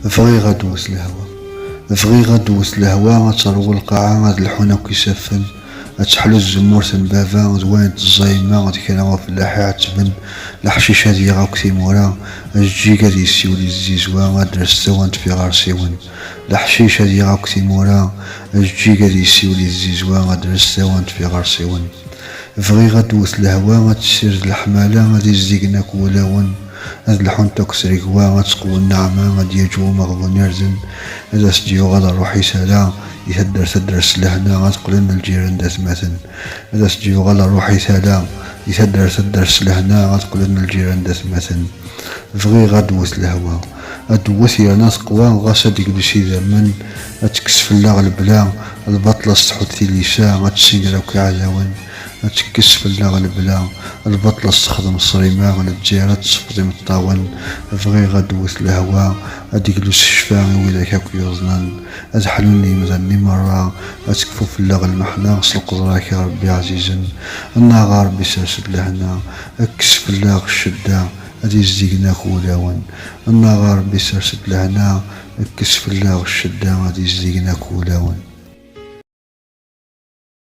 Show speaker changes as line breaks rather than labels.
فغي غدوس الهوا، فغي غدوس الهوا، غتروي القاعة غاد الحونا كيسفن، غتحلو الزمور تنبابا زوين الزايمة غاد كراغا فلاحي عتبن، الحشيشة ديالها كتيمورا الجي غادي يسيولي الزيزوا غادر السوانت في غارسيون، الحشيشة ديالها كتيمورا الجي غادي يسيولي الزيزوا غادر السوانت في غارسيون. فغي غدوس الهوا غتسير الحمالة غادي يزيقناك ولاون، هاد الحنطة كسريكوا غتقوى النعمة غادي يجو مغبون يرزن، هذا سديو غادا روحي سالا يهدر تدر السلهنا غتقلن الجيران دات مثل، هذا سديو غادا روحي سالا يهدر تدر السلهنا غتقلن الجيران دات مثل. فغي غدوس الهوا ادوث يا ناس قوا غاسا ديك زمن، غتكسف اللاغ البلا البطلة الصحوت تيليسا غتسيقرا كعزاون، غتكسف اللاغ البلا البطلة تستخدم الصريمة غنتجيرا تصفطي مطاون. فغي غدوث الهوا اديكلوس الشفاغي ويلا كاكو يوزنان، ازحلوني مزني مرة اتكفو في اللاغ المحنة غسل قدراك يا ربي عزيزا، الناغا ربي ساسد لهنا اكسف اللاغ الشدة غادي يزيقناك ولاون، الناغا ربي ساسد لهنا اكسف اللاغ الشدة غادي يزيقناك ولاون.